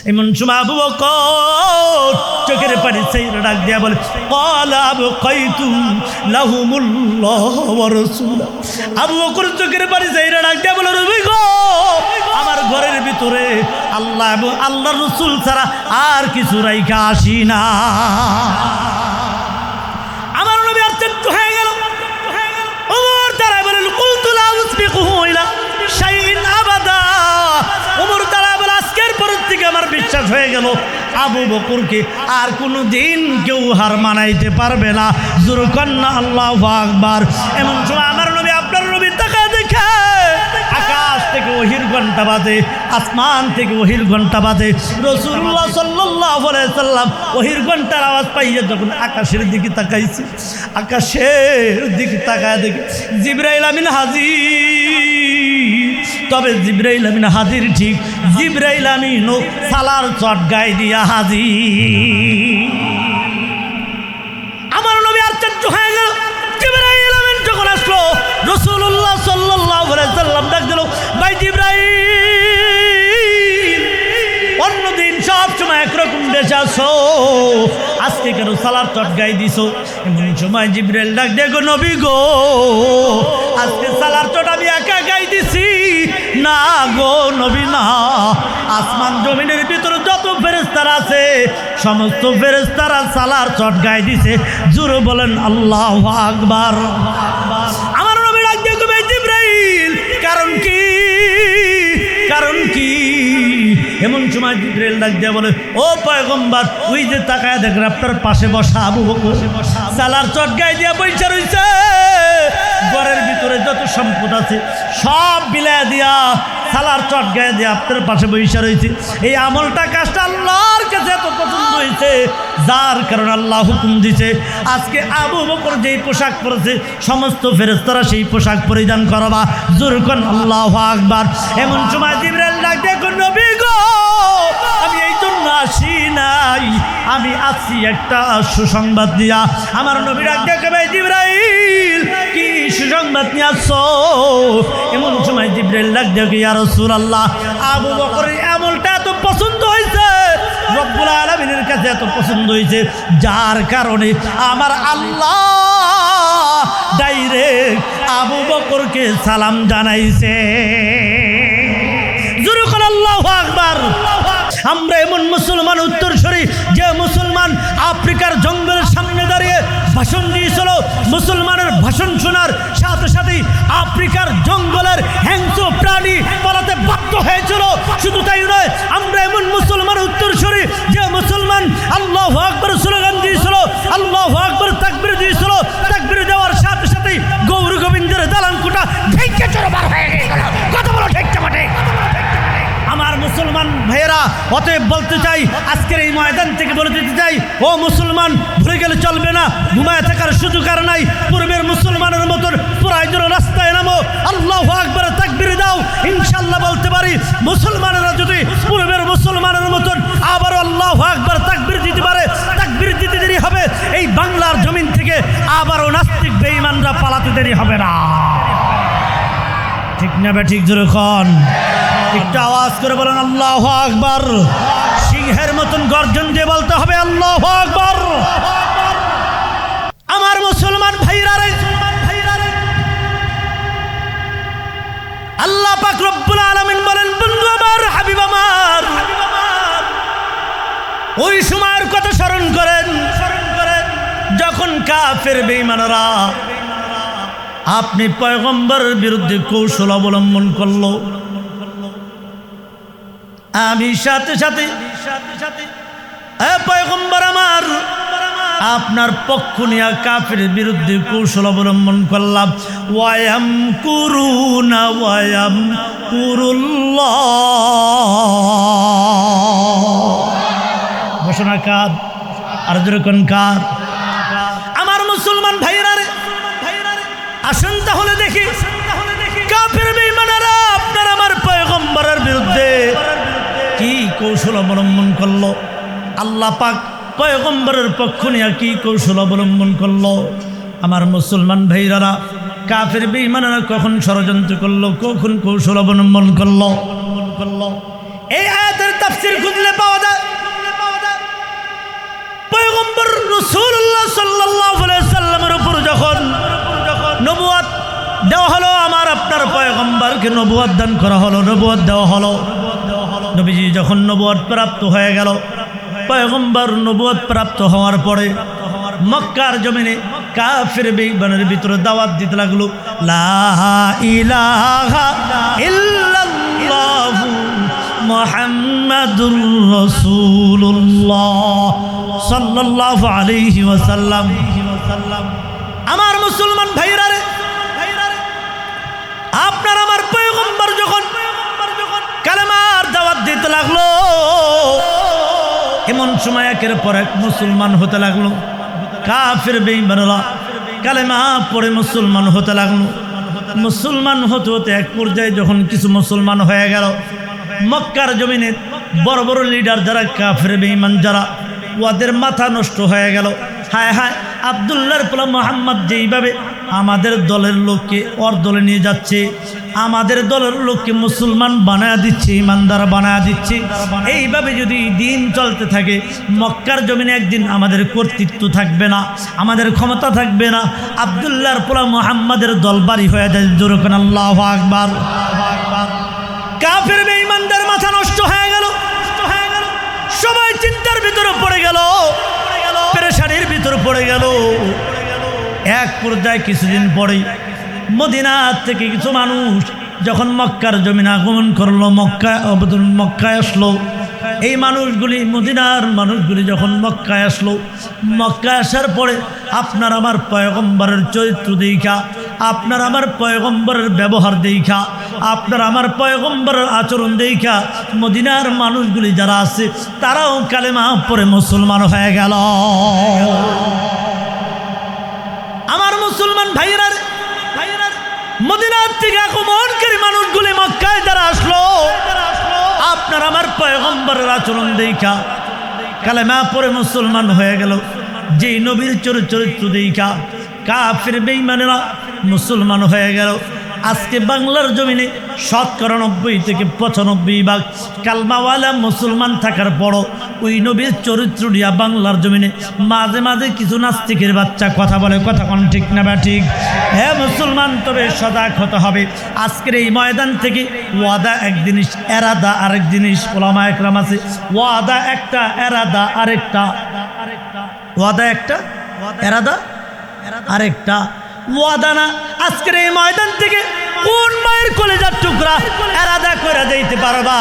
এমন সময় আবু বকর চোখের পানি ছেড়ে ডাক দিয়া বলে ক্বালা আবকাইতু লাহুমুল্লাহ ওয়া রাসূলা। আবু বকর চোখের পানি ছেড়ে ডাক দিয়া বলে নবী গো, আমার ঘরের ভিতরে আল্লাহ এবং আল্লাহর রাসূল ছাড়া আর কিছু রাইখা আসি না। আমার নবী আশ্চর্য হয়ে গেল। ওমর দাঁড়ায় বলেন কুলতু লা উসবিকুহু ইলা শাইইন আবাদা। ওমর দাঁড়ায় বলে আজকের পর থেকে আমার বিশ্বাস হয়ে গেল আবু বকরকে আর কোনো দিন কেউ হার মানাইতে পারবে না। জোরে কন্না আল্লাহু আকবার। এমন সময় আমার নবী আপনার নবীর তাকায় দেখে আকাশ থেকে ওহির ঘন্টা বাজে, আসমান থেকে ওহির ঘন্টা বাজে। রাসূলুল্লাহ সাল্লাল্লাহু আলাইহি সাল্লাম ওহির ঘন্টার আওয়াজ পাইয়ে যখন আকাশের দিকে তাকাইছে, আকাশের দিকে তাকায় দেখে জিবরাইল আমিন হাজির। তবে জিবরাইল আমিন হাজির ঠিক, জিবরাইল আমিনও সালার চট গায়ে দিয়া হাজির। আমার নবী আশ্চর্য হয়ে গেল। জিবরাইল আমিন যখন আসলো রাসূলুল্লাহ সাল্লাল্লাহু আলাইহি সাল্লাম ডাক দিল ভাই জিবরাইল, অন্যদিন সব সময় একরকম বেশে আসো, আজকে কেন সালার চট গায়ে দিছো? এমন সময় জিবরাইল ডাক দেখো নবী গো, আজকে সালার চট আমি একা গায়ে দিছি না গো নবী না, আসমান জমিনের ভিতরে যত ফেরেশতারা আছে সমস্ত ফেরেশতারা সালার চট গায়ে দিছে। জোরে বলেন আল্লাহু আকবার। আমার নবী ডাক দেখো ভাই জিবরাইল, কারণ কি? কারণ কি? এমন সময় জিবরাইল ডাক দিয়া বলে ও পয়গম্বর, ওই যে তাকায় দেখেন আপনার পাশে বসা আবু বকর সালার চট গায়ে দিয়া বইসা রইছে। ঘরের ভিতরে যত সম্পদ আছে সব বিলায় দিয়া সালার চট গায়ে দিয়ে আপনার পাশে বইসা রয়েছে। এই আমলটা কাজটা আল্লাহর কাছে এত পছন্দ হয়েছে, যার কারণে আল্লাহ হুকুম দিছে আজকে আবু বকর যেই পোশাক পরেছে সমস্ত ফেরেশতারা সেই পোশাক পরিধান করবা। জোরে কোন আল্লাহু আকবার। এমন সময় জিবরাইল ডাক দেখো নবী গো, আমি এই জন্য আসি নাই, আমি আসছি একটা সুসংবাদ দিয়া। আমার নবী ডাক দেখে ভাই জিবরাইল কি সুসংবাদ নিয়ে আসছো? এমন সময় জিবরাইল ডাক দেখে ইয়া রাসূলুল্লাহ, আবু বকরের আমলটা এত পছন্দ হয়েছে, রব্বুল আলামিনের কাছে এত পছন্দ হয়েছে, যার কারণে আমার আল্লাহ ডাইরেক্ট আবু বকরকে সালাম জানাইছে। জোরে বলেন আল্লাহু আকবার। আমরা এমন মুসলমান উত্তরসূরি যে মুসলমান আফ্রিকার জঙ্গলের সামনে দাঁড়িয়ে ভাষণ দিয়েছিল, মুসলমানের ভাষণ শোনার সাথে সাথেই আফ্রিকার জঙ্গলের হিংস্র প্রাণী পালাতে বাধ্য হয়েছিল। শুধু তাই নয়, আমরা এমন মুসলমান উত্তরসূরি যে মুসলমান আল্লাহু আকবার স্লোগান দিয়েছিল, আল্লাহু আকবার তাকবীর দিয়েছিল, তাকবীর দেওয়ার সাথে সাথেই গৌর গোবিন্দের দালানকোটা ঢেকে চড়বার হয়ে গেল। কথা বলো ঠিক মাঠে। আমার মুসলমান ভাইয়েরা, অতএব বলতে চাই, আজকের এই ময়দান থেকে বলে দিতে চাই, ও মুসলমান ভুলে গেলে চলবে না, ঘুমায় থাকার সুযোগ আর নাই। পূর্বের মুসলমানের মতন প্রয়োজন রাস্তায় নামো, আল্লাহু আকবার তাকবীর দাও। ইনশাআল্লাহ বলতে পারি মুসলমানেরা যদি পূর্বের মুসলমানের মতন আবার আল্লাহু আকবার তাকবীর দিতে পারে, তাকবীর দিতে দেরি হবে এই বাংলার জমিন থেকে আবারও নাস্তিক বেঈমানরা পালাতে দেরি হবে না। ঠিক না বে ঠিক? জোরে খন একটু আওয়াজ করে বলেন আল্লাহু আকবার। সিংহের মতন গর্জন দিয়ে বলতে হবে আল্লাহু আকবার। আমার মুসলমান ভাইরা রে, আল্লাহ পাক রব্বুল আলামিন বলেন বন্ধু আমার, হাবিব আমার, ওই সময়ের কথা স্মরণ করেন যখন কাফের বেঈমানরা আপনি পয়গম্বরের বিরুদ্ধে কৌশল অবলম্বন করলো। আমি সাথে সাথে পয়গম্বর আমার আপনার পক্ষ নিয়ে কাফের বিরুদ্ধে কৌশল অবলম্বন করলাম। ওয়ায়াম কুরুনা ওয়ায়াম কুরুল্লাহ। ঘোষণা কার? আর যেরকম কার? আমার মুসলমান ভাইরা রে, আসুন তাহলে দেখি কাফের বেঈমানেরা আপনার আমার পয়গম্বরের বিরুদ্ধে কি কৌশল অবলম্বন করলো। আল্লাহ পাক পয়গম্বরের পক্ষ নিয়ে কি কৌশল অবলম্বন করলো। আমার মুসলমান ভাইরা, কাফের বেঈমানেরা কখন ষড়যন্ত্র করলো, কখন কৌশল অবলম্বন করলো। এই আয়াতের তাফসীর খুঁজলে পাওয়া আমার পয়গম্বরকে নবুয়ত দান করা হলো, নবুয়ত দেওয়া হলো। নবীজি যখন নবুয়ত প্রাপ্ত হয়ে গেল, পয়গম্বর নবুয়ত প্রাপ্ত হওয়ার পরে মক্কার জমিনে কাফির বেঈমানের ভিতরে দাওয়াত দিতে লাগলো, লা ইলাহা ইল্লাল্লাহু মুহাম্মাদুর রাসূলুল্লাহ সাল্লাল্লাহু আলাইহি ওয়াসাল্লাম। আমার মুসলমান ভাইরা রে, আপনার আমার পয়গম্বর যখন কালেমার দাওয়াত দিতে লাগলো, এমন সময় একের পর এক মুসলমান হতে লাগলো। কাফির বেঈমানরা কালেমা পড়ে মুসলমান হতে লাগলো। মুসলমান হতে হতে এক পর্যায়ে যখন কিছু মুসলমান হয়ে গেল, মক্কার জমিনে বড় বড় লিডার যারা কাফির বেঈমান যারা, ওদের মাথা নষ্ট হয়ে গেল। হায় হায়, আব্দুল্লাহর পোলা মোহাম্মদ যেইভাবে আমাদের দলের লোককে ওর দলে নিয়ে যাচ্ছে, আমাদের দলের লোককে মুসলমান বানায়া দিচ্ছে, ইমানদার বানায়া দিচ্ছে, এইভাবে যদি দিন চলতে থাকে মক্কার জমিনে একদিন আমাদের কর্তৃত্ব থাকবে না, আমাদের ক্ষমতা থাকবে না। আব্দুল্লাহর পোলা মোহাম্মদের দলবাড়ি হয়ে যায়। জোরকান আল্লাহু আকবার। কাফির বেঈমানদের মাথা নষ্ট হয়ে গেল, সবাই চিন্তার ভিতরে পড়ে গেল, পেরেশানির ভিতরে পড়ে গেল। এক পর্যায়ে কিছুদিন পরে মদিনা থেকে কিছু মানুষ যখন মক্কার জমিনে আগমন করলো, মক্কায় আসলো, এই মানুষগুলি মদিনার মানুষগুলি যখন মক্কায় আসলো, মক্কায় আসার পরে আপনার আমার পয়গম্বরের চরিত্র দেখা, আপনার আমার পয়গম্বরের ব্যবহার দেখা, আপনার আমার পয়গম্বরের আচরণ দেখা মদিনার মানুষগুলি যারা আছে তারাও কালেমা পড়ে মুসলমান হয়ে গেল। আমার মুসলমান ভাইরা, মদিনার থেকে আগমনকারী মানুষগুলি মক্কায় যারা আসলো, আপনার আমার পয়গম্বরের আচরণ দেখা কালেমা পড়ে মুসলমান হয়ে গেল। যেই নবীর চরিত্র দেখা কাফির বেঈমানেরা মুসলমান হয়ে গেল। আজকে বাংলার জমিনে ৯০ থেকে ৯৫% কালমাওয়ালা মুসলমান থাকার পরও ওই নবীর চরিত্র নিয়ে বাংলার জমিনে মাঝে মাঝে কিছু নাস্তিকের বাচ্চা কথা বলে। কথা কোন ঠিক না বা ঠিক? হ্যাঁ মুসলমান, তবে সজাগ হতে হবে। আজকের এই ময়দান থেকে ওয়াদা এক জিনিস, এরাদা আরেক জিনিস। ওলামা একরাম আছে, ওয়াদা একটা, এরাদা আরেকটা। ওয়াদা একটা, এরাদা আরেকটা। ওয়াদা না, আজকের এই ময়দান থেকে কোন মায়ের কলেজার টুকরা এরাদা করে দিতে পারবা?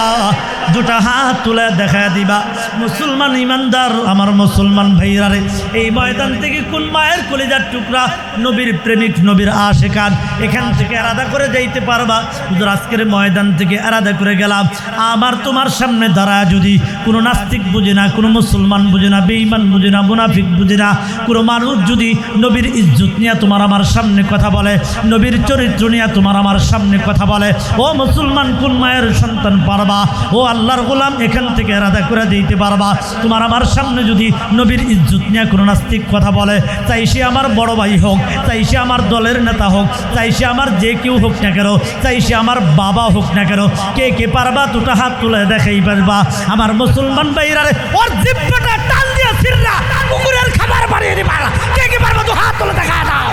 দুটা হাত তুলে দেখা দিবা। মুসলমান ইমানদার আমার মুসলমান ভাইরারে, এই ময়দান থেকে কোন মায়ের কলেজার টুকরা নবীর প্রেমিক, নবীর আশিকান এখান থেকে এরাদা করে যাইতে পারবা? হুজুর আজকের ময়দান থেকে এরাদা করে গেলাম, আমার তোমার সামনে দাঁড়ায় যদি কোনো নাস্তিক বুঝে না, কোনো মুসলমান বুঝে না, বেঈমান বুঝে না, মুনাফিক বুঝে না, কোনো মানুষ যদি নবীর ইজ্জত নিয়ে তোমার আমার সামনে কথা বলে, নবীর চরিত্র নিয়ে তোমার আমার সামনে কথা বলে, ও মুসলমান কোন মায়ের সন্তান পারবা? ও আল্লাহর গোলাম এখান থেকে এরাদা করে দিতে পারবা? তোমার আমার সামনে যদি নবীর ইজ্জত নিয়ে কোনো নাস্তিক কথা বলে, চাই সে আমার বড় ভাই হোক, চাই সে আমার দলের নেতা হোক, চাই সে আমার যে কেউ হোক না কেন, চাই সে আমার বাবা হোক না কেন, কে কে পারবা? দুটা হাত তুলে দেখাই পারবা? আমার মুসলমান ভাইরারে, ওর জিব্বাটা টান দিয়ে ছিড়রা কুকুরের খাবার বানিয়ে দিবা। কে কে পারবা? তো হাত তুলে দেখা দাও।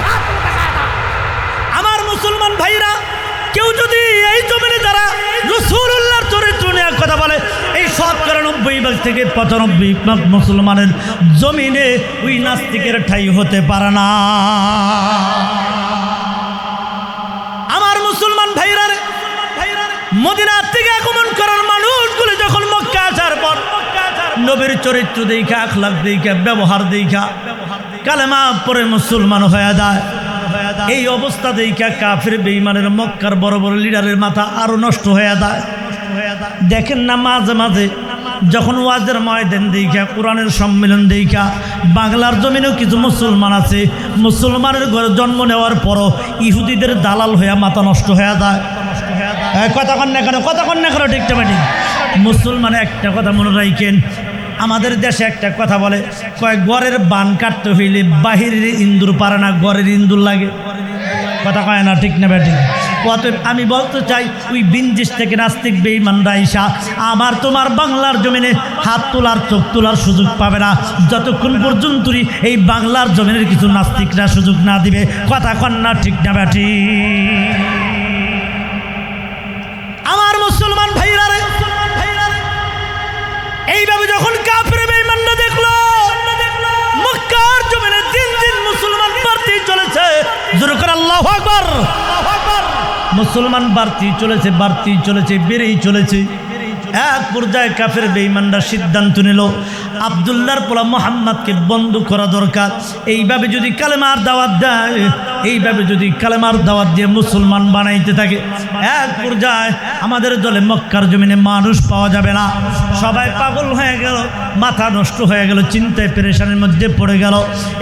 আমার মুসলমান ভাইরা, কেউ যদি এই জমিনে যারা রাসূলুল্লাহর চরিত্র নিয়ে কথা বলে, এই ৯০% থেকে ৯৫% মুসলমানের জমিনে ওই নাস্তিকের ঠাই হতে পারে না। আমার মুসলমান ভাইরা, মদিনা থেকে আগমন করার মানুষগুলো যখন মক্কা আসার পর নবীর চরিত্র দেখা, আখলাক দেখা, ব্যবহার দেখা কালেমা পড়ে মুসলমান হয়ে যায়। এই অবস্থা দেখা কাফির বেঈমানের মক্কার বড় বড় লিডারের মাথা আরো নষ্ট হয়ে যায়। দেখেন না, মাঝে মাঝে যখন ওয়াজের ময়দান দেখা, কোরআনের সম্মেলন দেখা, বাংলার জমিনেও কিছু মুসলমান আছে, মুসলমানের ঘরে জন্ম নেওয়ার পরও ইহুদিদের দালাল হয়ে মাথা নষ্ট হয়ে যায়। কথা কন না কেন, কথা কন না কেন? ঠিক ঠিক মুসলমান একটা কথা মনে রাখেন, আমাদের দেশে একটা কথা বলে, কয় ঘরের বান কাটতে হইলে বাহিরের ইন্দুর পারে না, ঘরের ইন্দুর লাগে। কথা কয় না, ঠিক না ব্যাটিক? অতএব আমি বলতে চাই, ওই বিনজিস থেকে নাস্তিক বেঈমানরা আইসা আমার তোমার বাংলার জমিনে হাত তোলার, চোখ তোলার সুযোগ পাবে না যতক্ষণ পর্যন্ত এই বাংলার জমিনের কিছু নাস্তিকরা সুযোগ না দিবে। কথা কন না, ঠিক না ব্যাটিক? জোরে করে আল্লাহু আকবার। মুসলমান বাড়তেই চলেছে, বেড়েই চলেছে। এক পর্যায়ে কাফের বেঈমানরা সিদ্ধান্ত নিল আব্দুল্লাহর পোলা মুহাম্মদকে বন্ধ করা দরকার। এইভাবে যদি কালেমার দাওয়াত দেয়, এইভাবে যদি কালেমার দাওয়াত দিয়ে মুসলমান বানাইতে থাকে, এক পর্যায়ে আমাদের দলে মক্কার জমিনে মানুষ পাওয়া যাবে না। সবাই পাগল হয়ে গেল, মাথা নষ্ট হয়ে গেল, চিন্তায় পেরেশানির মধ্যে পড়ে গেল।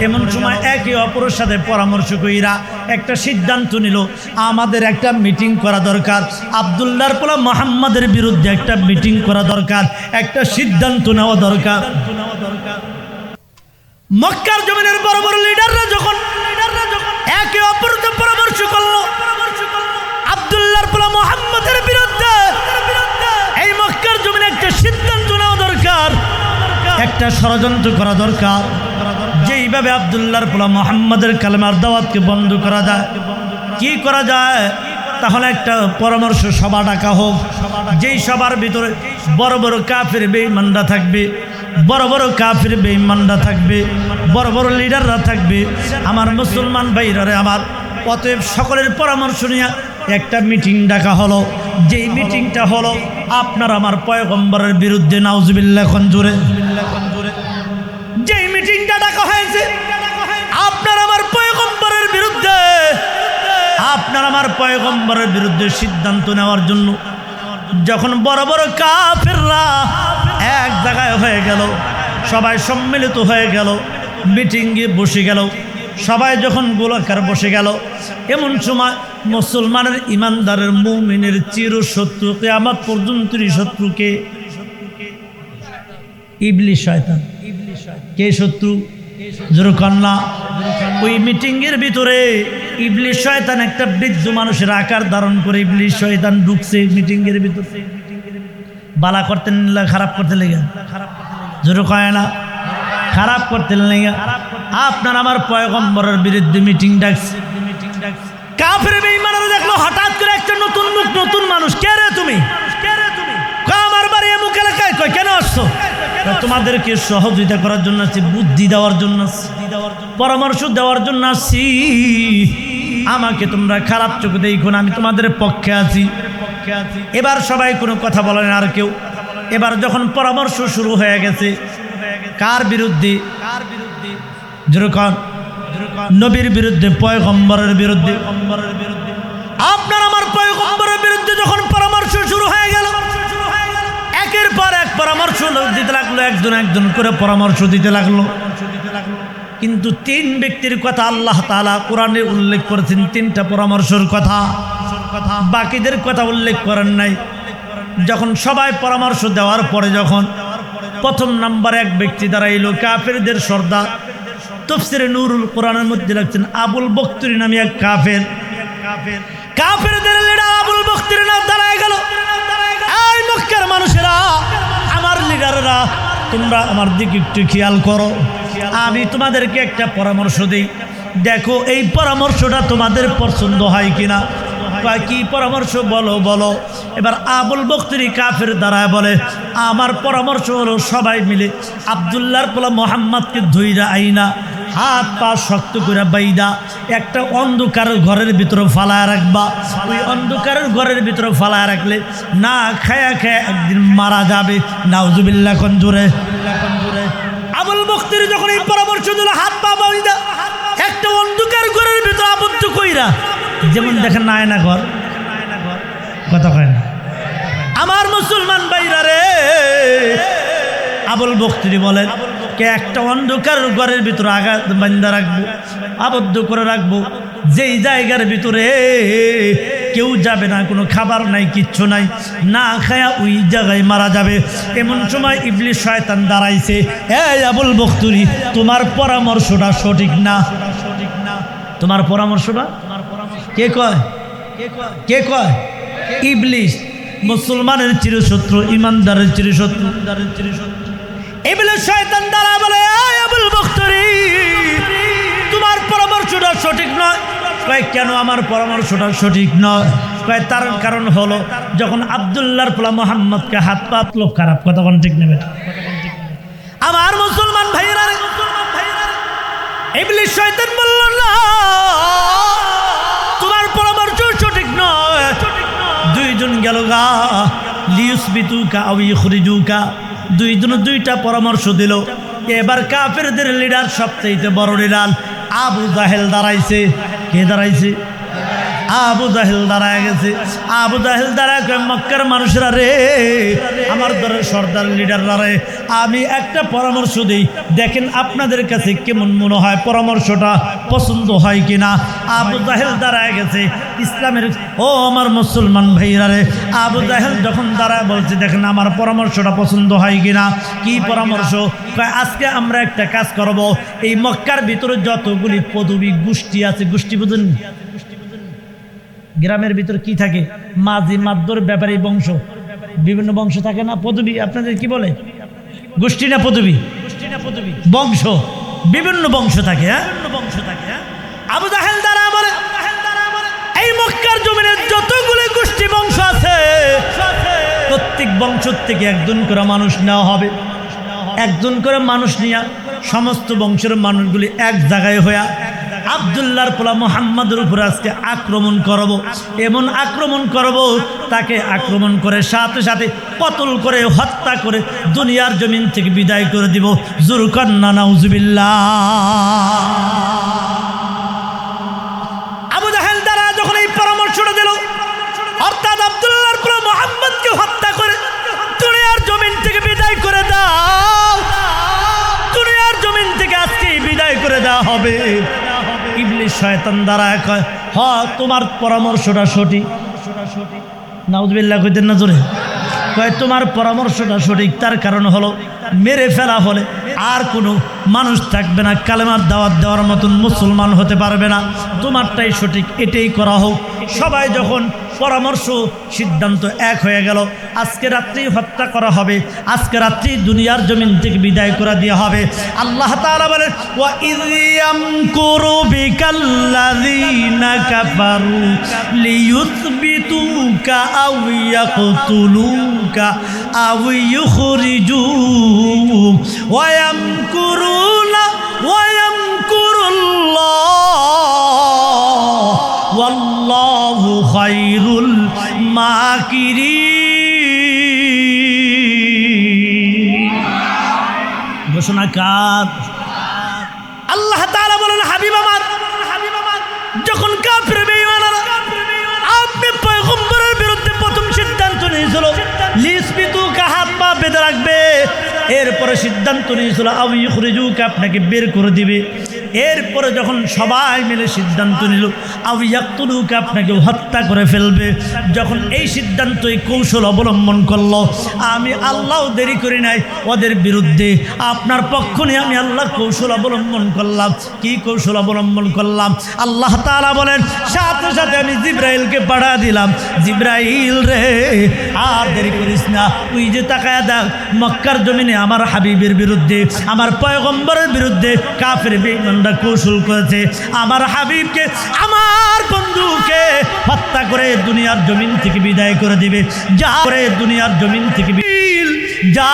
এমন সময় একে অপরের সাথে পরামর্শ কইরা একটা সিদ্ধান্ত নিল, আমাদের একটা মিটিং করা দরকার, আব্দুল্লাহর পোলা মুহাম্মদের বিরুদ্ধে একটা মিটিং করা দরকার, একটা সিদ্ধান্ত নেওয়া দরকার। মক্কার জমিনের বড় বড় লিডাররা যখন একে অপরকে পরামর্শ করলো আব্দুল্লাহর পোলা মুহাম্মদের বিরুদ্ধে, এই মক্কার জমিনে একটা সিদ্ধান্ত নেওয়া দরকার, একটা ষড়যন্ত্র করা দরকার, যেইভাবে আব্দুল্লাহর পোলা মুহাম্মদের কালেমার দাওয়াতকে বন্ধ করা যায়। কি করা যায়? তাহলে একটা পরামর্শ সভা ডাকা হোক, যেই সবার ভিতরে বড় বড় কাফের বেঈমানরা থাকবে, বড় বড় কাফের বেঈমানরা থাকবে, বড় বড় লিডাররা থাকবে। আমার মুসলমান ভাইরারে আমার, অতএব সকলের পরামর্শ নিয়ে একটা মিটিং ডাকা হলো। যেই মিটিংটা হলো আপনার আমার পয়গম্বরের বিরুদ্ধে, নাউজুবিল্লাহ খঞ্জুরে। যেই মিটিংটা ডাকা হয়েছে আপনার আমার পয়গম্বরের বিরুদ্ধে, আপনার আমার পয়গম্বরের বিরুদ্ধে সিদ্ধান্ত নেওয়ার জন্য। যখন বড় বড় কাফেররা এক জায়গায় হয়ে গেল, সবাই সম্মিলিত হয়ে গেল, মিটিংয়ে বসে গেল, সবাই যখন গোলাকার বসে গেল, এমন সময় মুসলমানের ইমানদারের মুমিনের চিরশত্রু কিয়ামত পর্যন্তই শত্রুকে ইবলিস শয়তান। কে শত্রু? জোরে কন্যা। ওই মিটিংয়ের ভিতরে ইবলিস শয়তান একটা বৃদ্ধ মানুষের আকার ধারণ করে ইবলিস শয়তান ঢুকছে মিটিংয়ের ভিতরে। বালা করতে নিলে খারাপ করতে লেগে, জোরে কয় না, খারাপ করতে লেগে আপনার আমার পয়গম্বরের বিরুদ্ধে মিটিং ডাকছে। কাফের বেঈমানরা দেখলো হঠাৎ করে একটা নতুন মুখ, নতুন মানুষ। কে রে তুমি? আমার বাড়ি এমুক এলাকায়। কয় কেন আসছো? তোমাদেরকে সহযোগিতা করার জন্য আসছি, বুদ্ধি দেওয়ার জন্য আসছি, পরামর্শ দেওয়ার জন্য আসছি। আমাকে তোমরা খারাপ চোখে দেখো না, আমি তোমাদের পক্ষে আছি। এবার সবাই কোনো কথা বলেন আর কেউ। এবার যখন পরামর্শ শুরু হয়ে গেছে, কার বিরুদ্ধে? যেরকম নবীর বিরুদ্ধে, পয়গম্বরের বিরুদ্ধে। আপনার আমার পয়গম্বরের বিরুদ্ধে যখন পরামর্শ শুরু হয়ে গেল, একের পর এক পরামর্শ দিতে লাগলো, একজন একজন করে পরামর্শ দিতে লাগলো। কিন্তু তিন ব্যক্তির কথা আল্লাহ তাআলা কোরআনে উল্লেখ করেছেন, তিনটা পরামর্শের কথা, বাকিদের কথা উল্লেখ করেন নাই। যখন সবাই পরামর্শ দেওয়ার পরে যখন প্রথম নাম্বারে এক ব্যক্তি দাঁড়াইল, কাফেরদের সর্দার, তাফসীরে নূরুল কোরআনের মধ্যে লিখছেন আবুল বখতরি নামে এক কাফের। কাফেরদের লিডার আবুল বখতরি নাম দাঁড়ায় গেল। এই মক্কার মানুষেরা, আমার লিডাররা, তোমরা আমার দিকে একটু খেয়াল করো, আমি তোমাদেরকে একটা পরামর্শ দিই, দেখো এই পরামর্শটা তোমাদের পছন্দ হয় কিনা। কি পরামর্শ? বলো বলো। এবার আবুল বখতরি কাফের দাঁড়ায় বলে, আমার পরামর্শ হলো সবাই মিলে আব্দুল্লাহর পোলা মুহাম্মদকে ধইরা আইনা হাত পা শক্ত করে বাইদা একটা অন্ধকার ঘরের ভিতরে ফালায় রাখবা। ওই অন্ধকারের ঘরের ভিতরে ফালায় রাখলে না খায়া খায়া একদিন মারা যাবে। নাউজুবিল্লাহ খঞ্জুরে। আবুল বখতরি যখন এই পরামর্শ দিল, হাত পা বাইদা একটা অন্ধকার ঘরের ভিতরে আবদ্ধ কইরা, যেমন দেখেন না আয়না ঘর, কথা কয় না আমার মুসলমান ভাইরা রে। আবুল বখতরি বলেন, কে একটা অন্ধকার ঘরের ভিতরে আঘাত বান্ধা রাখবো, আবদ্ধ করে রাখবো, যেই জায়গার ভিতরে কেউ যাবে না, কোনো খাবার নাই, কিচ্ছু নাই, না খায়া ওই জায়গায় মারা যাবে। এমন সময় ইবলিস শয়তান দাঁড়াইছে, এই আবুল বখতরি, তোমার পরামর্শটা সঠিক না। তোমার পরামর্শটা কে কয়? কে কয়? ইবলিস, মুসলমানের চিরশত্রু, ইমানদারের চিরশত্রু। ইবলিস শয়তান দ্বারা বলে, এই আবুল বখতরি, তোমার পরামর্শটা সঠিক নয়। কয় কেন আমার পরামর্শটা সঠিক নয়? কয় তার কারণ হলো, যখন আব্দুল্লাহর পোলা মুহাম্মদকে হাত পা লোক খারাপ, কথা কোন ঠিক নেবে আমার মুসলমান ভাইয়েরা। ইবলিস শয়তান বলল, না গেল গা লিউসবিতুকা আও ইখরিজুকা, দুইটা পরামর্শ দিল। এবার কাফেরদের লিডার সবচেয়ে বড় লিডার আবু জাহেল দাঁড়াইছে। কে দাঁড়াইছে? আবু জাহেল দাঁড়ায় গেছে। আবু জাহেল দাঁড়ায় মক্কার মানুষরা রে, আমার দলের সর্দার লিডাররা রে, আমি একটা পরামর্শ দিই, দেখেন আপনাদের কাছে কেমন মনে হয়, পরামর্শটা পছন্দ হয় কিনা। আবু জাহেল দাঁড়ায় গেছে ইসলামের, ও আমার মুসলমান ভাইরা রে, আবু জাহেল যখন দাঁড়ায় বলছে দেখেন আমার পরামর্শটা পছন্দ হয় কিনা। কি পরামর্শ? আজকে আমরা একটা কাজ করব, এই মক্কার ভিতরে যতগুলি পদবী গোষ্ঠী আছে, গোষ্ঠী বুঝুন, গ্রামের ভিতর কি থাকে, মাঝি মাদ্দর ব্যাপারী বংশ, বিভিন্ন বংশ থাকে না, পদবী আপনাদের কি বলে, গোষ্ঠী না পদবী, বংশ, বিভিন্ন বংশ থাকে। হ্যাঁ, আবু জাহেল দ্বারা বলে এই মক্কার জমিনের যতগুলো গোষ্ঠী বংশ আছে প্রত্যেক বংশ থেকে একজন করে মানুষ নেওয়া হবে। একজন করে মানুষ নিয়ে সমস্ত বংশের মানুষগুলি এক জায়গায় হইয়া আব্দুল্লাহর পোলা মুহাম্মাদের উপরে আজকে আক্রমণ করব। এমন আক্রমণ করব, তাকে আক্রমণ করে সাথে সাথে কতল করে হত্যা করে দুনিয়ার জমিন থেকে বিদায় করে দিব। জুরকান্না নাউজুবিল্লাহ। আবু জাহেল দ্বারা যখন এই পরামর্শটা দিল, অর্থাৎ আব্দুল্লাহর পোলা মুহাম্মদকে হত্যা করে দুনিয়ার জমিন থেকে বিদায় করে দাও, দুনিয়ার জমিন থেকে আজকে বিদায় করে দেওয়া হবে। ইবলিস শয়তান দ্বারা কয় হ তোমার পরামর্শটা সঠিক। নাউজুবিল্লাহ কইতেন না জোরে? কয় তোমার পরামর্শটা সঠিক, তার কারণ হলো মেরে ফেলা হলে আর কোনো মানুষ থাকবে না, কালেমার দাওয়াত দেওয়ার মতন মুসলমান হতে পারবে না, তোমারটাই সঠিক, এটাই করা হোক। সবাই যখন পরামর্শ সিদ্ধান্ত এক হয়ে গেল, আজকে রাত্রি হত্যা করা হবে, আজকে রাত্রি দুনিয়ার জমিন থেকে বিদায় করে দেওয়া হবে। আল্লাহ তাআলা বলেন ওয়া ইয ইয়ামকুরু বিকাল্লাযীনা কাফারু লিয়ুসবিতুকা আও ইয়াকতুলুকা আও ইউখরিজুক ওয়া ইয়ামকুরুনা ওয়া ইয়ামকুরুল্লাহ ওয়াল্লাহু খায়রুল মাকিরিন। ঘোষণাকার আল্লাহ তাআলা বলেন হাবিব আমার, যখন কাফির বেঈমানরা আপনি পয়গম্বরের বিরুদ্ধে প্রথম সিদ্ধান্ত নিয়েছিল লিসবিতুকা, হাত পা বেঁধে রাখবে, এরপরে সিদ্ধান্ত নিয়েছিল আও ইখরিজুকা, আপনাকে বের করে দিবে। এরপরে যখন সবাই মিলে সিদ্ধান্ত নিল আও ইয়াকতুলুকা, আপনাকে হত্যা করে ফেলবে, যখন এই সিদ্ধান্ত এই কৌশল অবলম্বন করলো, আমি আল্লাহ দেরি করি নাই, ওদের বিরুদ্ধে আপনার পক্ষ নিয়ে আমি আল্লাহ কৌশল অবলম্বন করলাম। কি কৌশল অবলম্বন করলাম? আল্লাহ তাআলা বলেন সাথে সাথে আমি জিবরাইলকে পাঠা দিলাম, জিবরাইল রে আর দেরি করিস না, তুই যে তাকায়া দেখ মক্কার জমিনে আমার হাবিবের বিরুদ্ধে, আমার পয়গম্বরের বিরুদ্ধে কাফের বেঈমানরা কৌশল করেছে, আমার হাবিবকে আমার বন্ধুকে হত্যা করে দুনিয়ার জমিন থেকে বিদায় করে দিবে। যা করে দুনিয়ার জমিন থেকে যা,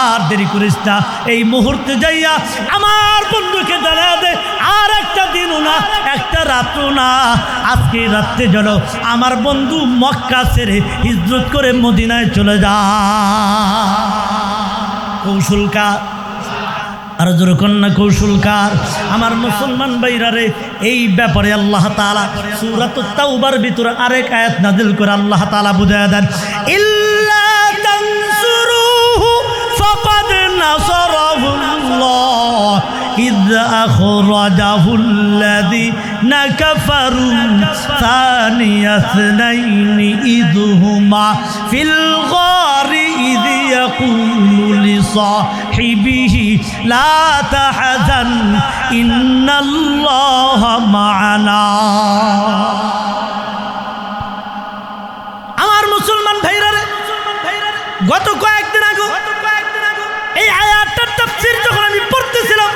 আর দেরি করিস না, এই মুহূর্তে যাইয়া আমার বন্ধুকে জানা দে, আর একটা দিনও না, একটা রাতও না, আজকে রাত্রে যেন আমার বন্ধু মক্কা ছেড়ে হিজরত করে মদিনায় চলে যা। কৌশলকার আর জোর কন্যা কৌশলকার। আমার মুসলমান ভাইরা রে, এই ব্যাপারে আল্লাহ তাআলা সূরাতুত তাওবার ভিতরে আরেক আয়াত নাযিল করে আল্লাহ তাআলা বুঝায়া দেন ইল্লা তানসুরুহু ফাকাদ নাসারাহুল্লাহ ইয আখরাজাহুল্লাযীনা কাফারু সানিয়া ইসনাইনি ইয হুমা ফিল গারি ইয ইয়াকুলু লিসাহিবিহি লা তাহজান ইন্নাল্লাহা মা'ানা। আমার মুসলমান ভাইরা রে, গত কয়েকদিন আগে এই আয়াতটার তাফসীর যখন আমি পড়তেছিলাম,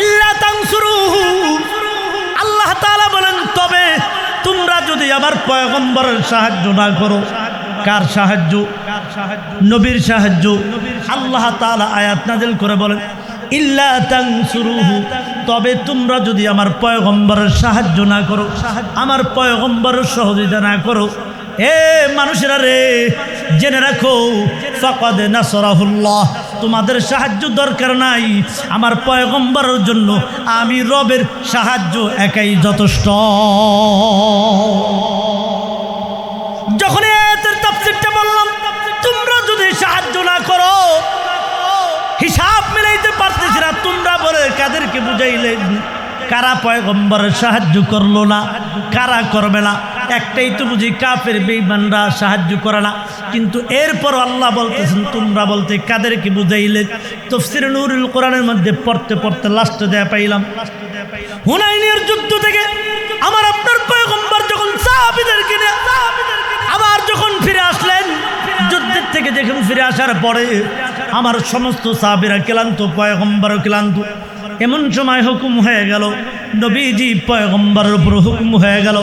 ইল্লা তানসুরুহু, আল্লাহ তাআলা বলেন তবে তোমরা যদি আমার পয়গম্বরের সাহায্য না করো। কার সাহায্য? নবীর সাহায্য। আল্লাহ তাআলা আয়াত নাযিল করে বলেন ইল্লা তানসুরুহু, তবে তোমরা যদি আমার পয়গম্বরের সাহায্য না করো, আমার পয়গম্বরের সহযোগিতা না করো, এ মানুষেরা রে, জেনে রাখো ফাকাদ নাসরাহুল্লাহ, তোমাদের সাহায্য দরকার নাই, আমার পয়গম্বরের জন্য আমি রবের সাহায্য একাই যথেষ্ট। যখন এর তাফসীরটা বললাম, তোমরা যদি সাহায্য না করো, হিসাব মিলাইতে পারতেছি না, তোমরা বলে কাদেরকে বুঝাইলেন? কারা পয়গম্বরের সাহায্য করলো না, কারা করবে না? একটাই তো বুঝি, কাফের বেঈমানরা সাহায্য করে না। কিন্তু এরপর আল্লাহ বলতেছেন তোমরা বলতে কাদেরকে বুঝাইলেন? তাফসীরে নূরুল কোরআনের মধ্যে পড়তে পড়তে লাস্টে দেয়া পাইলাম, হুনাইনের যুদ্ধ থেকে আমার আপনার পয়গম্বর যখন সাহাবীদেরকে নিয়ে আবার যখন ফিরে আসলেন, যুদ্ধের থেকে যখন ফিরে আসার পরে আমার সমস্ত সাহাবীরা ক্লান্ত, পয়গম্বরও ক্লান্ত। এমন সময় হুকুম হয়ে গেল, নবীজি পয়গম্বরের উপর হুকুম হয়ে গেল,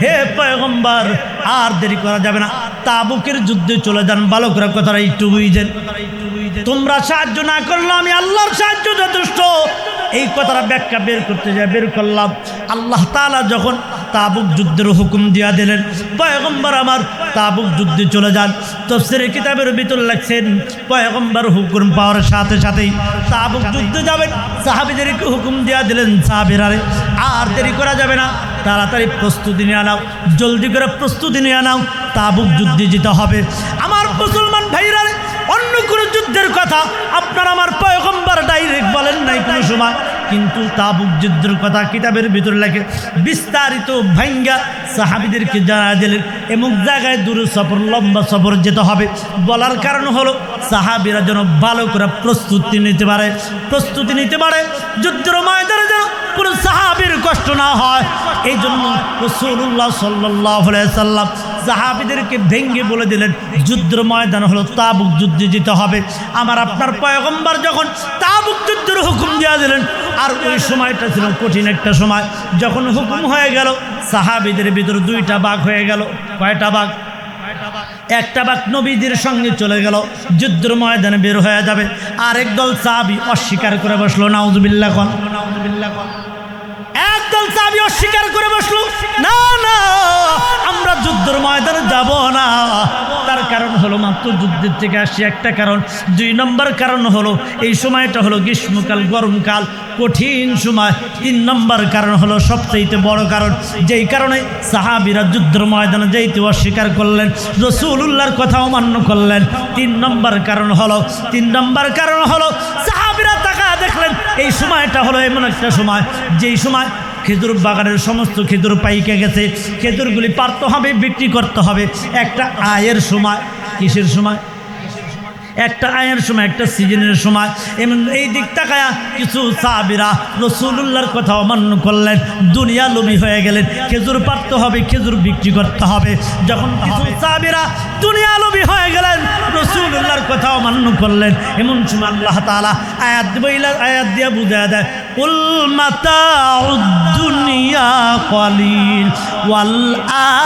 হে পয়গম্বর আর দেরি করা যাবে না, তাবুকের যুদ্ধে চলে যান। বালকরা কথাটা একটু বুঝেন, তোমরা সাহায্য না করলে আমি আল্লাহর সাহায্য যথেষ্ট। এই কথাটা ব্যাখ্যা বের করতে যায়, বের করলাম। আল্লাহ তাআলা যখন তাবুক যুদ্ধের হুকুম দিয়া দিলেন, পয়গম্বর আমার তাবুক যুদ্ধে চলে যান। তাফসীরে কিতাবের ভিতর লিখছেন, পয়গম্বর হুকুম পাওয়ার সাথে সাথেই তাবুক যুদ্ধে যাবেন। সাহাবীদেরকে হুকুম দিয়া দিলেন, সাহাবীরা আর দেরি করা যাবে না, তাড়াতাড়ি প্রস্তুতি নিয়ে আনাও, জলদি করে প্রস্তুতি নিয়ে আনাও, তাবুক যুদ্ধে যেতে হবে। আমার মুসলমান ভাইরা, অন্য কোনো যুদ্ধের কথা আপনার আমার পয়গম্বর ডাইরেক্ট বলেন নাই কোনো সময়, কিন্তু তাবুক যুদ্ধের কথা কিতাবের ভিতরে লেখে বিস্তারিত ভাঙ্গা সাহাবীদেরকে জানা দিলেন। এমন জায়গায় দূর সফর, লম্বা সফর যেতে হবে, বলার কারণ হলো সাহাবীরা যেন ভালো করে প্রস্তুতি নিতে পারে, যুদ্ধের ময়দানে যেন কোনো সাহাবীর কষ্ট না হয়। এই জন্য রাসূলুল্লাহ সাল্লাল্লাহু আলাইহি সাল্লাম সাহাবীদেরকে ভেঙ্গে বলে দিলেন, যুদ্ধের ময়দান হলো তাবুক যুদ্ধে যেতে হবে। আমার আপনার পয়গম্বর যখন তাবুক যুদ্ধের হুকুম দিয়ে দিলেন, আর ওই সময়টা ছিল কঠিন একটা সময়। যখন হুকুম হয়ে গেল, সাহাবীদের ভিতর দুইটা ভাগ হয়ে গেল। কয়টা ভাগ? একটা ভাগ নবীদের সঙ্গে চলে গেল, যুদ্ধের ময়দানে বের হয়ে যাবে। আর একদল সাহাবী অস্বীকার করে বসলো, নাউযুবিল্লাহ কোন, একদল সাহাবী অস্বীকার করে বসলো, না না আমরা যুদ্ধের ময়দানে যাব না। তার কারণ হলো মাত্র যুদ্ধের থেকে আসি, একটা কারণ। 2 নম্বর কারণ হলো এই সময়টা হলো গ্রীষ্মকাল, গরমকাল, কঠিন সময়। 3 নম্বর কারণ হলো সবচেয়ে বড় কারণ, যেই কারণে সাহাবীরা যুদ্ধের ময়দানে যাইতে অস্বীকার করলেন, রাসূলুল্লাহর কথা অমান্য করলেন। 3 নম্বর কারণ হলো সাহাবীরা তাকায় দেখলেন এই সময়টা হলো এমন একটা সময়, যেই সময় খেজুর বাগানের সমস্ত খেজুর পাইকে গেছে, খেজুরগুলি পারতে হবে, বিক্রি করতে হবে। একটা আয়ের সময়। কিসের সময়? একটা আয়ের সময়, একটা সিজনের সময়। এমন এই দিক তাকায়া কিছু সাহাবীরা রাসূলুল্লাহর কথা অমান্য করলেন, দুনিয়া লোভী হয়ে গেলেন। খেজুর পারতে হবে, খেজুর বিক্রি করতে হবে। যখন কিছু সাহাবীরা দুনিয়া লোভী হয়ে গেলেন, রাসূলুল্লাহর কথা অমান্য করলেন, এমন সময় আল্লাহ তাআলা আয়াত দিয়া বুঝায় দেয়, কুল মাতাউদ দুনিয়া কলিল ওয়াল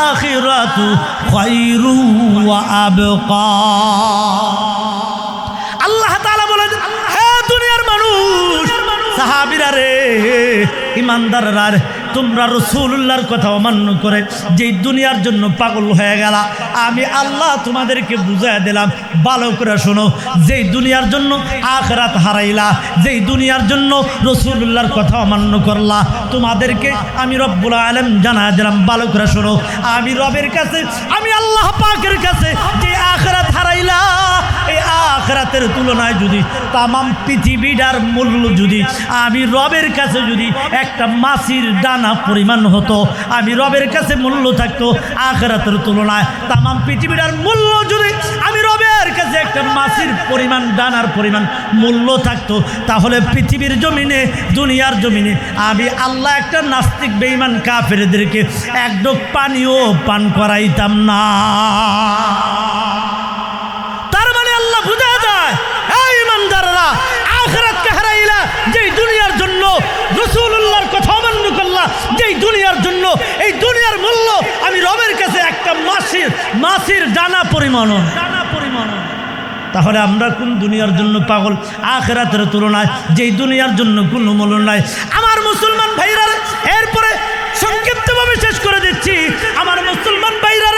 আখিরাতু খায়রু ওয়া আবকা। আল্লাহ তাআলা বলেন, হে দুনিয়ার মানুষ, সাহাবীরা রে, ইমানদাররা রে, তোমরা রাসূলুল্লাহর কথা অমান্য করে যেই দুনিয়ার জন্য পাগল হয়ে গেল, আমি আল্লাহ তোমাদেরকে বুঝাইয়া দিলাম, ভালো করে শোনো। যেই দুনিয়ার জন্য আখিরাত হারাইলা, যেই দুনিয়ার জন্য রাসূলুল্লাহর কথা অমান্য করলা, তোমাদেরকে আমি রব্বুল আলামিন জানাইয়া দিলাম, ভালো করে শোনো। আমি রবের কাছে, আমি আল্লাহ পাকের কাছে যে আখিরাত হারাইলা, এই আখিরাতের তুলনায় যদি তামাম পৃথিবীটার মূল্য যদি আমি রবের কাছে যদি একটা মাছির দানা পরিমাণ হতো, আমি রবের কাছে মূল্য থাকতো আখিরাতের তুলনায় তামাম পৃথিবীটার মূল্য যদি আমি রবের কাছে একটা মাছির পরিমাণ, দানার পরিমাণ মূল্য থাকতো, তাহলে পৃথিবীর জমিনে, দুনিয়ার জমিনে আমি আল্লাহ একটা নাস্তিক বেঈমান কাফেরদেরকে এক ঢোক পানিও পান করাইতাম না। তার মানে আল্লাহ বুঝা যায়, এই ইমানদাররা, আখিরাতকে হারাইলা যেই দুনিয়ার জন্য, রাসূলুল্লাহর কথা অমান্য করলা যেই দুনিয়ার জন্য, এই দুনিয়ার মূল্য আমি রবের কাছে একটা মাছির দানা পরিমাণ। তাহলে আমরা কোন দুনিয়ার জন্য পাগল? আখিরাতের তুলনায় যেই দুনিয়ার জন্য কোনো মূল্য নাই। আমার মুসলমান ভাইরা, এরপরে সংক্ষিপ্তভাবে শেষ করে দিচ্ছি। আমার মুসলমান ভাইরা,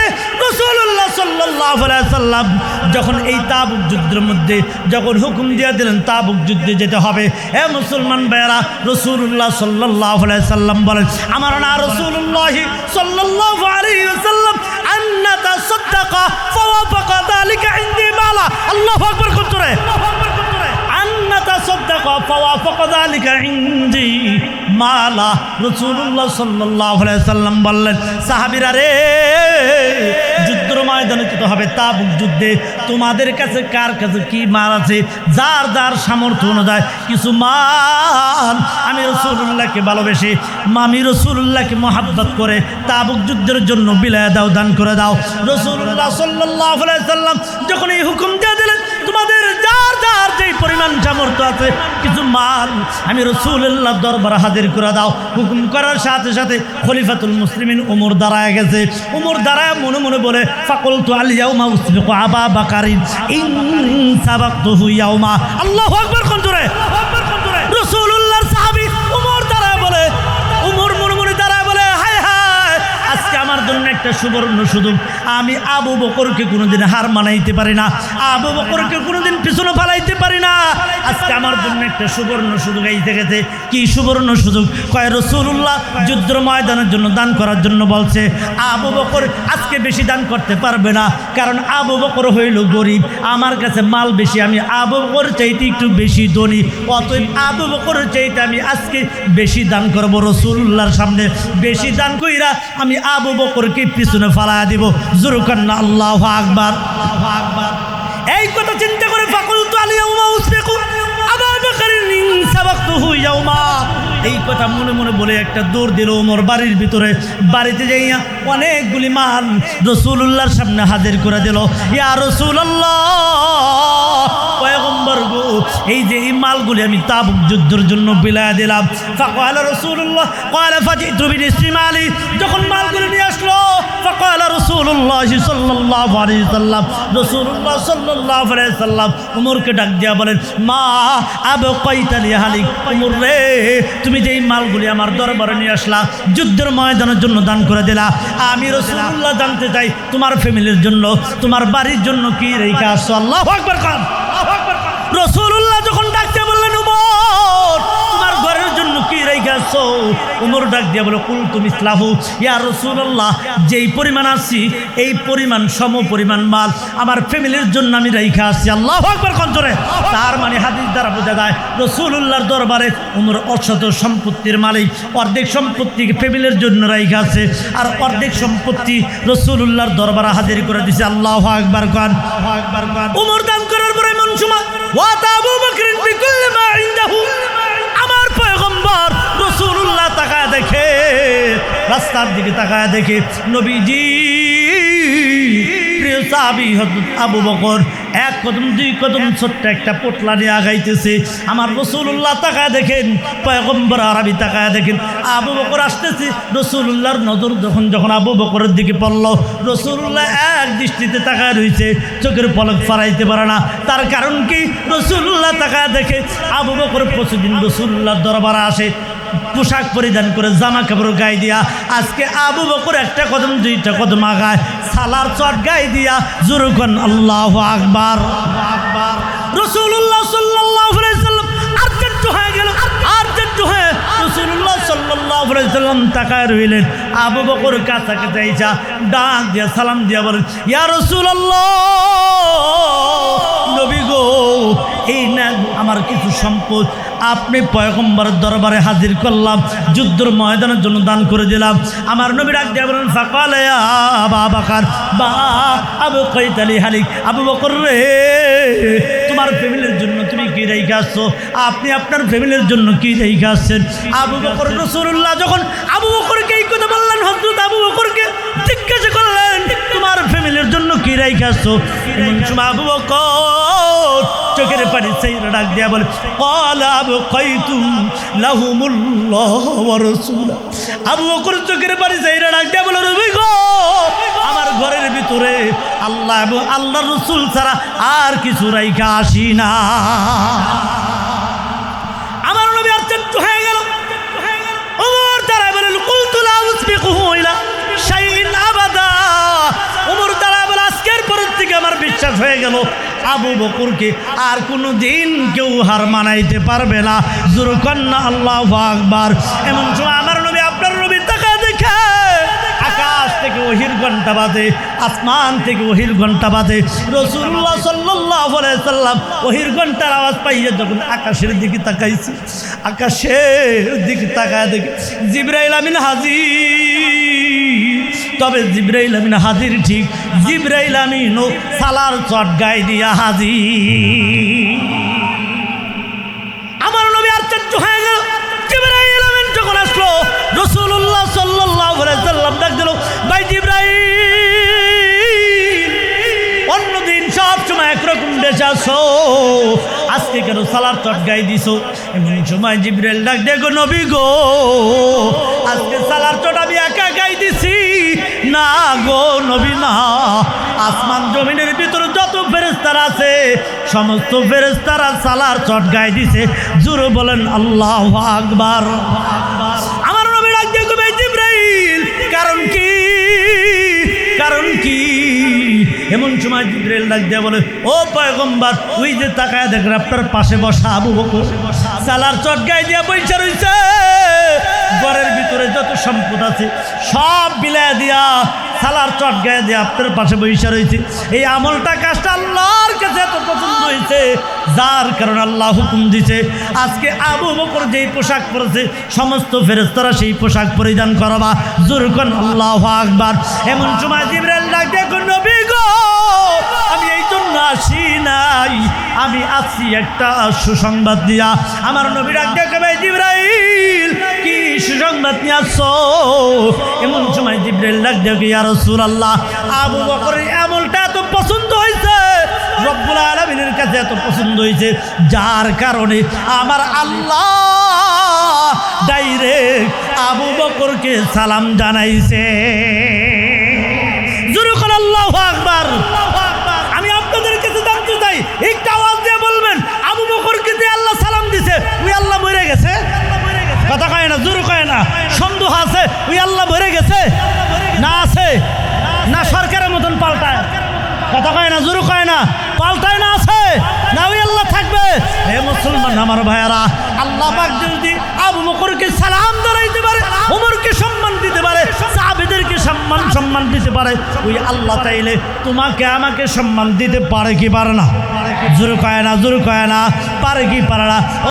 রাসূলুল্লাহ সাল্লাল্লাহু আলাইহি সাল্লাম যখন এই তাবুক যুদ্ধের মধ্যে যখন হুকুম দিয়ে দিলেন তাবুক যুদ্ধে যেতে হবে, হে মুসলমান ভাইরা, রাসূলুল্লাহ সাল্লাল্লাহু আলাইহি সাল্লাম বলেন, আমার না রাসূলুল্লাহ সাল্লাল্লাহু আলাইহি ওয়াসাল্লাম আন্না তাসাদদাকা ফাওয়াফাকা যালিকা ইনদি মালা। আল্লাহু আকবার কতরে, আন্না তাসাদদাকা ফাওয়াফাকা যালিকা ইনদি মালা। রাসূলুল্লাহ সাল্লাল্লাহু আলাইহি সাল্লাম বললেন, সাহাবীরা রে, যুদ্ধের ময়দানে যেতে হবে তাবুক যুদ্ধে। তোমাদের কাছে কার কাছে কি মাল আছে? যার যার সামর্থ্য অনুযায়ী কিছু মাল আমি রাসূলুল্লাহকে ভালোবেসে, আমি রাসূলুল্লাহকে মহাব্বত করে তাবুক যুদ্ধের জন্য বিলায় দাও, দান করে দাও। রাসূলুল্লাহ সাল্লাল্লাহু আলাইহি সাল্লাম যখন এই হুকুম দিয়ে দিলেন, তোমাদের যার যার যেই পরিমাণ সামর্থ্য আছে কিছু মাল আমি রাসূলুল্লাহ দরবারে হাজির করে দাও। হুকুম করার সাথে সাথে খলিফাতুল মুসলিমিন ওমর দাঁড়ায় গেছে। ওমর দাঁড়ায় মনে মনে বলে, ফাকুলতু আল ইয়াউমা উসবিকু আবা বাকারিন ইন সাবাকতুহু ইয়াউমা। আল্লাহু আকবার কোন জোরে, রাসূলুল্লাহর সাহাবী ওমর দাঁড়ায় বলে, ওমর মনে মনে দাঁড়ায় বলে, হায় হায়, আজকে আমার জন্য একটা সুবর্ণ সুযোগ। আমি আবু বকরকে কোনোদিন হার মানাইতে পারি না, আবু বকরকে কোনোদিন পিছনে ফালাইতে পারি না। আজকে আমার জন্য একটা সুবর্ণ সুযোগ আইতে গেছে। কি সুবর্ণ সুযোগ? কয় রাসূলুল্লাহ যুদ্ধের ময়দানের জন্য দান করার জন্য বলছে। আবু বকর আজকে বেশি দান করতে পারবে না, কারণ আবু বকর হইল গরিব, আমার কাছে মাল বেশি, আমি আবু বকর চাইতে একটু বেশি ধনী, অতএব আবু বকর চাইতে আমি আজকে বেশি দান করবো। রাসূলুল্লাহর সামনে বেশি দান কইরা আমি আবু বকরকে পিছনে ফালায়া দিব। জোরকান্না আল্লাহু আকবার, আল্লাহু আকবার। এই কথা চিন্তা করে ফাকুলতু আল ইয়াউমা উসবিকু আবা বাকরিন ইন সাবাকতুহু ইয়াউমা, এই কথা মনে মনে বলে একটা দৌড় দিল ওমর বাড়ির ভিতরে। বাড়িতে যাইয়া অনেকগুলি মাল রাসূলুল্লাহর সামনে হাজির করে দিল। ইয়া রাসূলুল্লাহ, পয়গম্বর গো, এই যে এই মালগুলি আমি তাবুক যুদ্ধের জন্য বিলায় দিলাম। ফাকালা রাসূলুল্লাহ ক্বালা ফাজিতু বিনিসফি মালি, যখন মালগুলি নিয়ে আসলো, ফাকালা রাসূলুল্লাহ সাল্লাল্লাহু আলাইহি সাল্লাম, রাসূলুল্লাহ সাল্লাল্লাহু আলাইহি সাল্লাম ওমরকে ডাক দিয়া বলেন, মা আবকাইতা লি আহলিক। ওমর রে, তুমি যেই মালগুলি আমার দরবারে নিয়ে আসলা, যুদ্ধের ময়দানের জন্য দান করে দিলা, আমি রাসূলুল্লাহ জানতে চাই তোমার ফ্যামিলির জন্য, তোমার বাড়ির জন্য কি রেখে আসছো? আল্লাহু আকবার খান। রাসূলুল্লাহ যখন ডাকতে বললেন, ওমর তোমার ঘরের জন্য কি রেখে আসছো? ওমর ডাক দিয়ে বলে, কুলতু মিসলাহু ইয়া রাসূলুল্লাহ, যেই পরিমাণ আসছি এই পরিমাণ সম পরিমাণ মাল আমার ফ্যামিলির জন্য আমি রেখে আসছি। আল্লাহু আকবার কন্তরে। তার মানে হাদিস দ্বারা বোঝা যায় রাসূলুল্লাহর দরবারে ওমর অশত সম্পত্তির মালিক, অর্ধেক সম্পত্তি ফ্যামিলির জন্য রেখে আছে, আর অর্ধেক সম্পত্তি রাসূলুল্লাহর দরবারে হাজির করে দিয়েছে। আল্লাহু আকবার কান, আল্লাহু আকবার কান। ওমর দান করার পরে মন সময় ওয়া আবু বকর বিকুল্লি মা ইনদাহু, আমার পয়গম্বর রাসূলুল্লাহ তাকায় দেখে, রাস্তার দিকে তাকায় দেখে নবীজি প্রিয় সাহাবী হযরত আবু বকর এক কদম দুই কদম ছোট্ট একটা পোটলা নিয়ে আগাইতেছে। আমার রাসূলুল্লাহ তাকায় দেখেন, পয়গম্বর আরবি তাকায় দেখেন, আবু বকর আসতেছে। রাসূলুল্লাহর নজর যখন আবু বকরের দিকে পড়ল, রাসূলুল্লাহ এক দৃষ্টিতে তাকায় রয়েছে, চোখের পলক ফারাইতে পারে না। তার কারণ কি? রাসূলুল্লাহ তাকায় দেখে আবু বকর প্রতিদিন রাসূলুল্লাহর দরবারে আসে, পোশাক পরিধান করে, জামা কাপড় গায়ে দিয়া। আজকে আবু বকর একটা কদম দুইটা কদম আগায়, সালার চট গায়ে দিয়া। জোরকন আল্লাহু আকবার, আকবার। রাসূলুল্লাহ সাল্লাল্লাহু আলাইহি সাল্লাম আশ্চর্য হয়ে গেল, আশ্চর্য হয়ে রাসূলুল্লাহ সাল্লাল্লাহু আলাইহি সাল্লাম তাকায় রইলেন। আবু বকর কাছাকাছি আইসা ডাক দিয়া সালাম দিয়া বলেন, ইয়া রাসূলুল্লাহ, নবী গো, এই না আমার কিছু সম্পদ আপনি পয়গম্বরের দরবারে হাজির করলাম, যুদ্ধের ময়দানের জন্য দান করে দিলাম। আমার নবী ডাক দিয়ে বলেন, ফাকালা ইয়া আবা বকর বা আবকাইতা লি আহলিক, আবু বকর রে, তোমার ফ্যামিলির জন্য তুমি কি রেখে আসছো? আপনি আপনার ফ্যামিলির জন্য কি রেখে আসছেন? আবু বকর, রাসূলুল্লাহ যখন আবু বকরকে এই কথা বললেন, হযরত আবু বকরকে জিজ্ঞাসা করলেন, তোমার ফ্যামিলির জন্য কি রেখে আসছো? এমন সময় আবু বকর চোখের পানি চাইরা ডাক দিয়া বলে, ক্বালা আবকাইতু লাহুমুল্লাহ ওয়া রাসূলুহু। আবু বকর চোখের পানি চাইরা ডাক দিয়া বলে, নবী গো, আমার ঘরের ভিতরে আল্লাহ এবং আল্লাহ রসুল ছাড়া আর কিছু রাইখা আসি না। আমার নবী আশ্চর্য হয়ে গেল। ওমর তারা বলেন কুলতু লা উসবিকুহু ইলা শাইইন আবাদা। ওমর তারা বলে আজকের পরের থেকে আমার বিশ্বাস হয়ে গেল আবু বকরকে আর কোনো দিন কেউ হার মানাইতে পারবে না। জোরে কন্না আল্লাহু আকবার। এমন সময় আমার নবী আপনার নবী তাকায় দেখে আকাশ থেকে ওহির ঘন্টা বাজে, আসমান থেকে ওহির ঘন্টা বাজে। রাসূলুল্লাহ সাল্লাল্লাহু আলাইহি সাল্লাম ওহির ঘন্টার আওয়াজ পাইয়ে যখন আকাশের দিকে তাকাইছে, আকাশের দিকে তাকায় দেখে জিবরাইল আমিন হাজির। তবে জিবরাইল আমিন হাজির ঠিক, জিবরাইল আমিনও সালার চট গায়ে দিয়া হাজির। আমার নবী আশ্চর্য হয়ে গেল। জিবরাইল আমিন যখন আসলো রাসূলুল্লাহ সাল্লাল্লাহু আলাইহি সাল্লাম ডাক দিল, ভাই জিবরাইল, অন্যদিন সব সময় একরকম দেশে আসো, আজকে কেন সালার চট গায়ে দিছো? এমন সময় জিবরাইল ডাক দেখো, নবী গো, আজকে সালার চট আমি একা গায়ে দিছি না গো নবী না। আসমান জমিনের ভিতরে যত ফেরেশতারা আছে সমস্ত ফেরেশতারা সালার চট গায়ে দিছে। জোরে বলেন আল্লাহু আকবার। আমার নবী ডাক দেখো, ভাই জিবরাইল, কারণ কি? কারণ কি? এমন সময় জিবরাইল ডাক দিয়ে বলে, ও পয়গম্বর, ওই যে তাকায় দেখেন আপনার পাশে বসা আবু বকর সালার চট গায়ে দিয়া বইসা রইছে। ঘরের ভিতরে যত সম্পদ আছে সব বিলায় দিয়া সালার চট গায়ে দিয়ে আপনার পাশে বইসা রয়েছে। এই আমলটা কাজটা আল্লাহর কাছে এত পছন্দ হয়েছে, যার কারণে আল্লাহ হুকুম দিছে আজকে আবু বকর যেই পোশাক পরেছে সমস্ত ফেরেশতারা সেই পোশাক পরিধান করবা। জোরে কোন আল্লাহু আকবার। এমন সময় জিবরাইল ডাক দেখো, নবী গো, আমি এই জন্য আসি নাই, আমি আসি একটা সুসংবাদ দিয়া। আমার নবী ডাক দেখো, ভাই জিবরাইল, কি সুসংবাদ নিয়ে আসছো? এমন সময় জিবরাইল ডাক দেখো, ইয়া রাসূলুল্লাহ, আবু বকরের আমলটা এত পছন্দ হয়েছে, রব্বুল আলামিনের কাছে এত পছন্দ হয়েছে, যার কারণে আমার আল্লাহ ডাইরেক্ট আবু বকরকে সালাম জানাইছে। জোরে কোন আল্লাহু আকবার। আমি আপনাদের কাছে জানতে চাই, একটা আওয়াজ দিয়ে বলবেন, আবু বকরকে যে আল্লাহ সালাম দিছে ওই আল্লাহ মরে গেছে? কথা কয় না, জোরে কয় না। সন্দেহ আছে ওই আল্লাহ মরে গেছে না আছে? না সরকারের মতন পাল্টায়? কথা কয় না, জোরে কয় না। পাল্টায় না আছে না ওই আল্লাহ থাকবে? হে মুসলমান আমার ভাইয়ারা, আল্লাহ পাক যদি আবু বকরকে সালাম জানাইতে পারে, ওমরকে সম্মান দিতে পারে, সাহাবীদেরকে সম্মান দিতে পারে, ওই আল্লাহ চাইলে তোমাকে আমাকে সম্মান দিতে পারে কি পারে না? জোরে কয় না, জোরে কয় না, পারে কি পারে না?